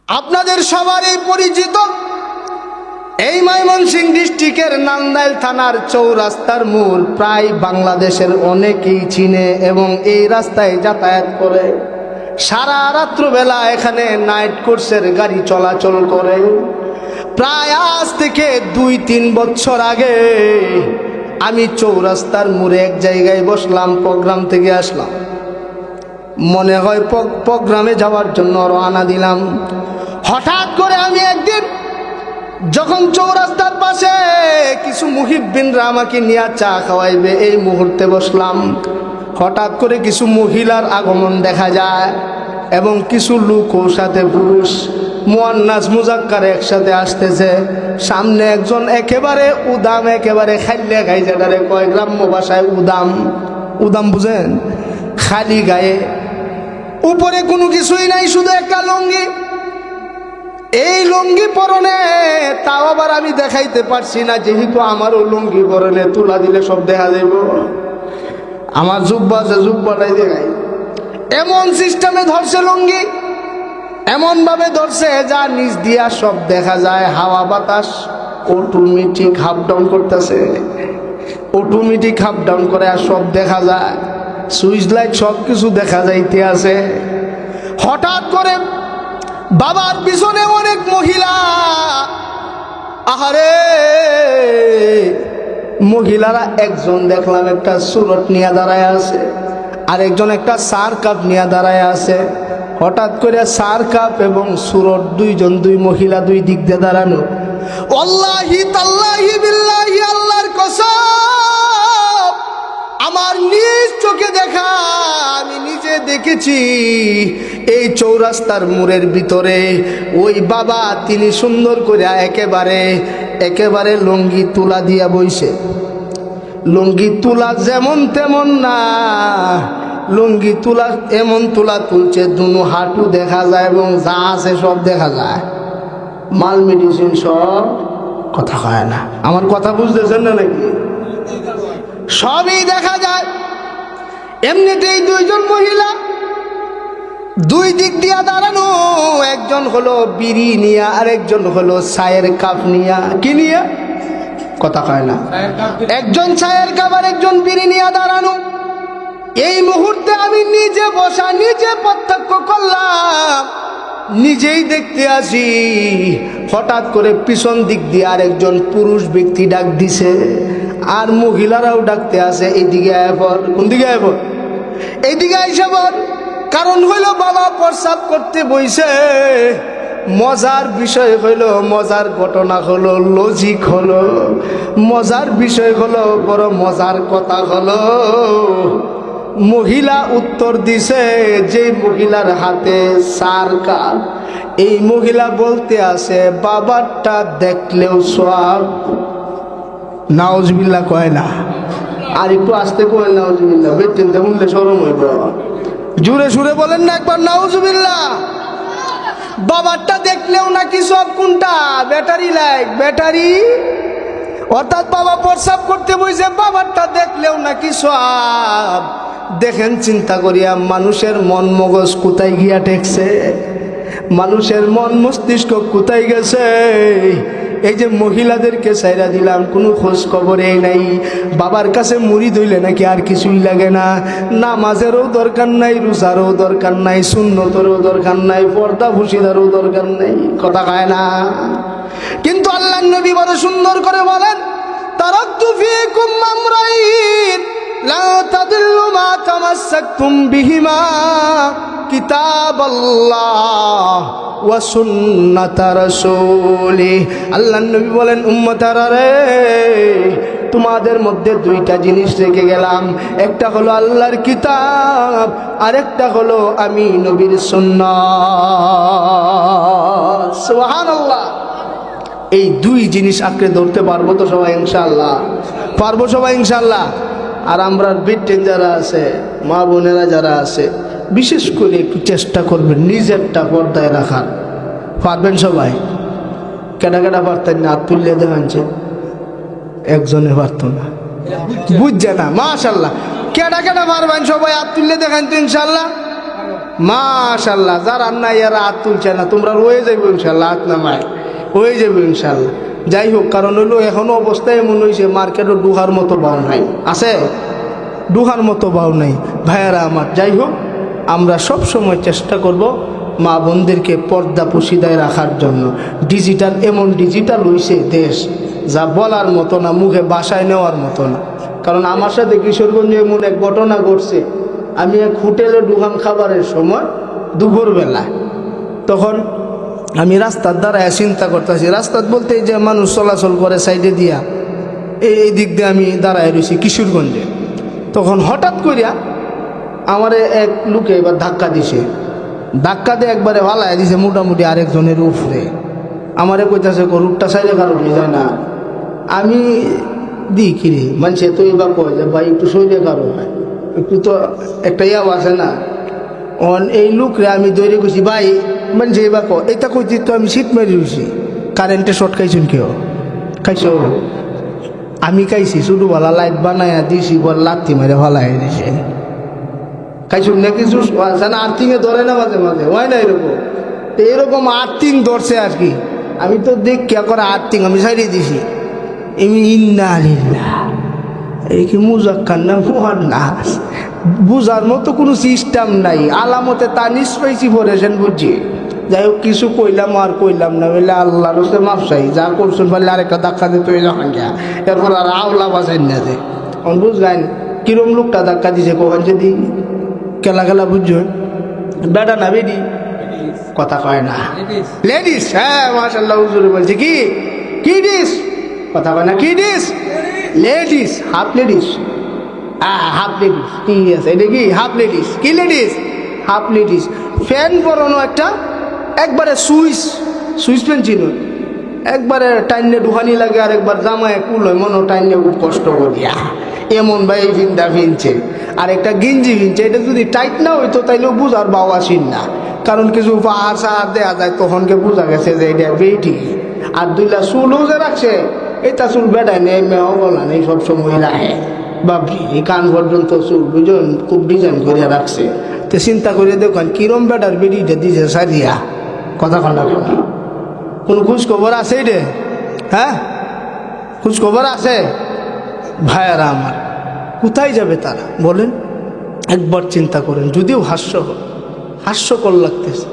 আপনাদের সবারই পরিচিত এই ময়মনসিংহ ডিস্ট্রিক্টের নান্দাইল থানার চৌরাস্তার মোড় প্রায় বাংলাদেশের অনেকেই চিনে এবং এই রাস্তায় যাতায়াত করে। সারা রাত্রবেলা এখানে নাইট কোর্সের গাড়ি চলাচল করে। প্রায় আজ থেকে 2-3 বছর আগে আমি চৌরাস্তার মোড়ে এক জায়গায় বসলাম, প্রোগ্রাম থেকে আসলাম। মনে হয় প্রোগ্রামে যাওয়ার জন্য রওনা দিলাম। হঠাৎ করে আমি একদিন যখন চৌরাস্তার পাশে কিছু মুহিব্বিনরা আমাকে নিয়ে চা খাওয়াইবে এই মুহূর্তে বসলাম, হঠাৎ করে কিছু মহিলার আগমন দেখা যায় এবং কিছু লোক ওর সাথে পুরুষ মুয়ান্নাস মুজাক্কার একসাথে আসতেছে। সামনে একজন একেবারে উদাম, একেবারে খাইলে গায়ে, যেটারে কয় গ্রাম্য ভাষায় উদাম। উদাম বুঝেন? খালি গায়ে, উপরে কোনো কিছুই নাই, শুধু একটা লুঙ্গি। এই লুঙ্গি পরনে, তাও আবার আমি দেখাইতে পারছি না যেহেতু আমারও লুঙ্গি পরনে তুলা দিলে সব দেখা যাইব। আমার জুব্বা আছে, জুব্বাটাই দেখাই। এমন সিস্টেমে ধরছে লুঙ্গি, এমন ভাবে ধরছে যা নিচ দিয়া সব দেখা যায়। হাওয়া বাতাস অটোমেটিক হাফ ডাউন করতেছে, অটোমেটিক হাফ ডাউন করে আর সব দেখা যায়। সুইচ লাইট সব কিছু দেখা যাইতে আছে। হঠাৎ করে বাবার পিছনে অনেক মহিলা, আহারে মহিলারা একজন দেখলাম একটা সুরট নিয়ে দাঁড়ায় আছে, আরেকজন একটা সার কাপ নিয়ে দাঁড়ায় আছে। হঠাৎ করে সার কাপ এবং সুরট দুই মহিলা দুই দিক দিয়ে দাঁড়ানো। আল্লাহি তাল্লাহি বিল্লাহি, আল্লাহর কসম, আমার নিজ চোখে দেখা, আমি নিজে দেখেছি এই চৌরাস্তার মোড়ের ভিতরে ওই বাবা তিনি সুন্দর করে একেবারে লুঙ্গি তুলা দিয়া বইছে। লুঙ্গি তুলা যেমন তেমন না, লুঙ্গি তুলা এমন তুলা তুলছে দুনো হাঁটু দেখা যায় এবং যা আছে সব দেখা যায়, মাল মেডিসিন সব। কথা হয় না, আমার কথা বুঝতেছেন না নাকি? সবই দেখা যায়। এমনিতেই দুইজন মহিলা দুই দিক দিয়া দাঁড়ানো, একজন হলো বিড়ি নিয়া, আরেকজন হলো চায়ের কাপ নিয়া। কি নিয়া? কথা কয় না। একজন চায়ের কাপ আর একজন বিড়ি নিয়া দাঁড়ানো। এই মুহূর্তে আমি নিজে বসা, নিজে প্রত্যক্ষ করলাম, নিজেই দেখতে আসি। হঠাৎ করে পিছন দিক দিয়ে আরেকজন পুরুষ ব্যক্তি ডাক দিছে, আর মহিলারাও ডাকতে আছে, এইদিকে আয় পর। কোন দিকে আয় পর? এইদিকে আইসা বল। কারণ হইল বাবা প্রস্রাব করতে বইছে। মজার বিষয় হইল, মজার ঘটনা হলো, লজিক হলো, মজার বিষয় হলো, বড় মজার কথা হলো, মহিলা উত্তর দিছে যে মহিলার হাতে সার কাপ, এই মহিলা বলতে আছে বাবারটা দেখলেও সওয়াব। নাউজুবিল্লাহ কয় না, আর একটু আস্তে কয় নাউজুবিল্লাহ, বেটেন বললে শরম হইব। জুড়ে সুরে বলেন না একবার নাউজুবিল্লাহ। বাবারটা দেখলেও নাকি সব। কোনটা? Battery light, battery. অর্থাৎ বাবা প্রস্রাব করতে বইছে, বাবারটা দেখলেও নাকি সব। দেখেন চিন্তা করিয়া মানুষের মন মগজ কোথায় গিয়া ঠেকছে, মানুষের মন মস্তিষ্ক কোথায় গেছে। এই যে মহিলাদেরকে ছাইরা দিলাম, কোনো খোঁজ খবরই নাই। বাবার কাছে মুড়ি ধইলে নাকি আর কিছুই লাগে না। নামাজেরও দরকার নাই, রোজারও দরকার নাই, সুন্নতেরও দরকার নাই, পর্দা ভুসিদারও দরকার নাই। কথা খায় না। কিন্তু আল্লাহ নবী বড় সুন্দর করে বলেন, তারাকতু ফীকুম আমরাইন লা তাদিল্লু মা তামাসসাকতুম বিহিমা কিতাবাল্লাহ ওয়া সুন্নাতা রাসূলি। আল্লাহ নবী বলেন, উম্মতারা রে, তোমাদের মধ্যে দুইটা জিনিস রেখে গেলাম, একটা হলো আল্লাহর কিতাব, আর একটা হলো আমি নবীর সুন্নাত। সুবহানাল্লাহ। এই দুই জিনিস আঁকড়ে ধরতে পারবো তো সবাই ইনশাআল্লাহ? পারবো সবাই ইনশাআল্লাহ? আর আমরা বিটেন যারা আছে, মা বোনেরা যারা আছে, বিশেষ করে একটু চেষ্টা করবেন নিজেরটা পর্দায় রাখার। পারবেন সবাই? কেডা কেডা পারতেন না? হাত তুললে দেখাচ্ছে, একজনে পারত না, বুঝছে না। মাশাআল্লাহ। কেডা কেডা পারবেন সবাই? হাত তুললে দেখান তো ইনশাআল্লাহ। মাশাল্লাহ, যারা নাই এরা হাত তুলছে না, তোমরা রয়ে যাবে ইনশাল্লাহ, হাত নামায় হয়ে যাবে ইনশাল্লাহ। যাই হোক, কারণ হলো এখনো অবস্থা এমন হয়েছে মার্কেটে ডুহার মতো বাউ নাই, আছে ডুহার মতো বাউ নাই ভাইয়ারা আমার। যাই হোক, আমরা সব সময় চেষ্টা করব মা বোনদেরকে পর্দা পুশিদায় রাখার জন্য। ডিজিটাল এমন ডিজিটাল হয়েছে দেশ, যা বলার মতো না, মুখে বাসায় নেওয়ার মতো না। কারণ আমার সাথে কিশোরগঞ্জে এমন এক ঘটনা ঘটছে, আমি এক হোটেলে ঢুকাম খাবারের সময় দুপুরবেলা, তখন আমি রাস্তার দ্বারায় চিন্তা করতেছি, রাস্তার বলতে যে মানুষ চলাচল করে সাইডে দিয়া, এই দিক দিয়ে আমি দাঁড়ায় রয়েছি কিশোরগঞ্জে। তখন হঠাৎ করিয়া আমারে এক লোকে এবার ধাক্কা দিছে, ধাক্কা দিয়ে একবারে ভালায় দিছে মোটামুটি আরেকজনের উপরে। আমারে কইতাছে রুটটা সাইডে কারণ যায় না। আমি দিই কিরে মানুষে তো এবার কয় যে ভাই একটু সইলে কারো হয়, একটু তো একটা ইয়াও আছে না। এই লোকরে আমি দৌড়ে গেছি, ভাই মানুষে এবার কয় এটা কইছি তো আমি শীত মেরে রয়েছি, কারেন্টে শর্ট খাইছুন কেউ খাইছ? আমি খাইছি, ছোটোবেলা লাইট বানাইয়া দিছি, বল লাত্তি মারে ভালাই দিছে। খাইছুন না কিছু আছে না, আর্থিংয়ে ধরে না মাঝে মাঝে, হয় না এরকম? এরকম আর্থিং ধরছে আর কি। আমি তো দেখ কে করে আর্থিং আমি ছাড়িয়ে দিছি। এমনি ইন্না আলিল্লাহ, এই কি মুজাক্কার না মুহান্নাস, বুঝার মতো কোনো সিস্টেম নাই। আলামতে তা নিশ্চয়ই পড়েছেন বুঝছি। যাই হোক, কিছু কইলাম আর কইলাম না, বলে আল্লাহর হতে মাপসাই, যা করছেন বললে আরেকটা ধাক্কা দিতে হইল হাঙ্গা, এরপর আর আওলা বাঁচাই না যে বুঝলেন কিরম লোকটা ধাক্কা দিছে কখন যদি খেলা খেলা বুঝছো। বেটা না বেডি কথা কয় না, লেডিস। হ্যাঁ মাশাআল্লাহ, হুজুরে বলছে কি কি ডিস কথা কয় না, কি ডিস ladies, half ladies, half ladies, ঠিক আছে এটা কি হাফ লেডিস, কি লেডিস হাফ লেডিস। ফ্যান পরানো একটা, একবারে সুইচ ফ্যান ছিল, একবারে টাইনে ঢুকানি লাগে, আর একবার জামায় কুল হয় মনে টাইনে খুব কষ্ট করিয়া এমন ভাই এই ফিনটা ফিনছে। আর একটা গিঞ্জি ফিনছে, এটা যদি টাইট না হইতো তাইলেও বুঝার বাউ আসিন না, কারণ কিছু পাহাড় সাহার দেওয়া যায়, তখনকে বোঝা গেছে যে এটা বেটি। আর দুইটা চুলও যে রাখছে, এটা চুল বেড়ায় নেই, মেয়েও বলা নেই, সবসময় রাখে বাপরি, কান পর্যন্ত চুল দুজন খুব ডিজাইন করে রাখছে। তো চিন্তা করে দেখুন কিরম বেটার বেডিটা দিছে সারিয়া, কথা কন্যা কোনো খোঁজ খবর আছে রে? হ্যাঁ খোঁজ খবর আছে? ভাইয়ারা আমার, কোথায় যাবে তারা বলেন? একবার চিন্তা করেন, যদিও হাস্যকর লাগতেছে,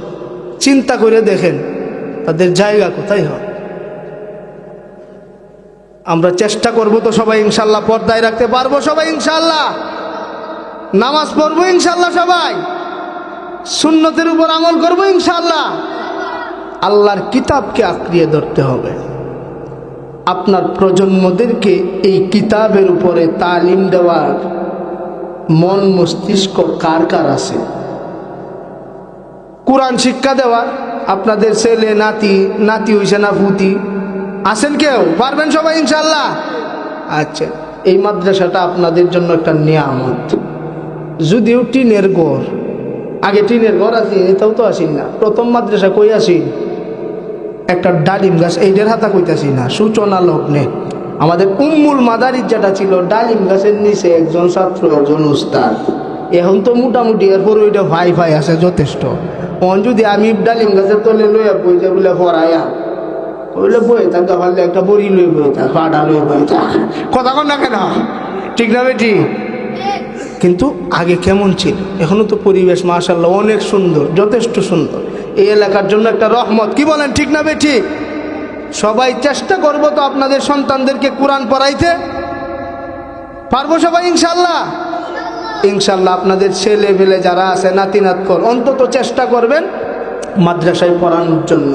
চিন্তা করে দেখেন তাদের জায়গা কোথায় হয়। আমরা চেষ্টা করব তো সবাই ইনশাল্লাহ, পর্দায় রাখতে পারবো সবাই ইনশাল্লাহ, নামাজ পড়বো ইনশাল্লাহ, সবাই সুন্নতের উপর আমল করবো ইনশাল্লাহ। আল্লাহর কিতাবকে আঁকড়িয়ে ধরতে হবে। আপনার প্রজন্মদেরকে এই কিতাবের উপরে তালিম দেওয়ার মন মস্তিষ্ক কার কার আছে? কোরআন শিক্ষা দেওয়ার আপনাদের ছেলে নাতি হইছে না ফুতি আছেন কেউ? পারবেন সবাই ইনশাল্লাহ? আচ্ছা, এই মাদ্রাসাটা আপনাদের জন্য একটা নিয়ামত। যদিও টিনের ঘর, আগে টিনের ঘর আছে, এটাও তো আসি না। প্রথম মাদ্রাসা কই আসি? একটা ডালিম গাছ, এইটার হাতা কইতাছি না, সূচনা লগ্নে আমাদের উম্মুল মাদারিস যেটা ছিল, ডালিম গাছের নিচে একজন ছাত্র একজন উস্তাদ। এখন তো মোটামুটি এরপর ওইটা ভাই আছে যথেষ্ট। এখন যদি আমি ডালিম গাছের তলে লইয়া বই যে বলে পড়াইয়া বলে বই থাকা পারলে একটা বড়ি লই বই থাক, পাটা লই বই থাক, কথা কন না কেন? ঠিক না বেটি? কিন্তু আগে কেমন ছিল? এখনো তো পরিবেশ মাশাআল্লাহ অনেক সুন্দর, যথেষ্ট সুন্দর। এই এলাকার জন্য একটা রহমত, কি বলেন ঠিক না বেটি? সবাই চেষ্টা করবো তো আপনাদের সন্তানদেরকে কোরআন পড়াইতে, পারবো সবাই ইনশাল্লাহ? ইনশাল্লাহ আপনাদের ছেলে পেলে যারা আছে নাতিনাত কর, অন্তত চেষ্টা করবেন মাদ্রাসায় পড়ানোর জন্য,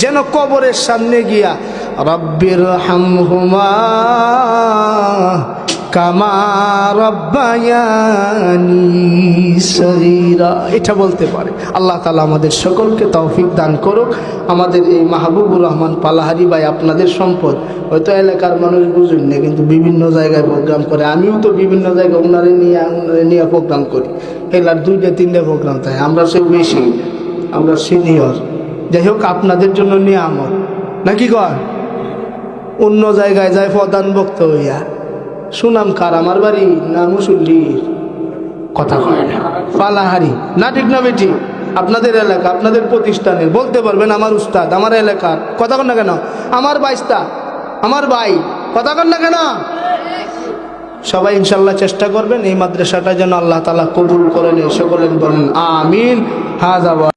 যেন কবরের সামনে গিয়া রব্বির হামহুমা কামা রব্বায়ানি সগীরা, এটা বলতে পারে। আল্লাহ তাআলা আমাদের সকলকে তৌফিক দান করুক। আমাদের এই মাহবুবুর রহমান পালাহারি ভাই আপনাদের সম্পদ, হয়তো এলাকার মানুষ বুঝুন না, কিন্তু বিভিন্ন জায়গায় প্রোগ্রাম করে। আমিও তো বিভিন্ন জায়গায় ওনারে নিয়ে প্রোগ্রাম করি, এলার 2-3টা প্রোগ্রাম তাই আমরা সব বেশি, আমরা সিনিয়র। যাই হোক, আপনাদের জন্য নিয়ামত নাকি কর, অন্য জায়গায় যায় প্রধান বক্তা হইয়া সুনাম কার, আমার বাড়ি না মুসল্লির, কথা কয় না। ফালাহারি, না ঠিক না বেটি? আপনাদের এলাকা, আপনাদের প্রতিষ্ঠানের বলতে পারবেন আমার উস্তাদ, আমার এলাকার, কথা কন না কেন? আমার বাইস্তা, আমার ভাই, কথা কন না কেন? সবাই ইনশাল্লাহ চেষ্টা করবেন এই মাদ্রাসাটা যেন আল্লাহ তাআলা কবুল করেন। সকলেন বলেন আমিন। হাযা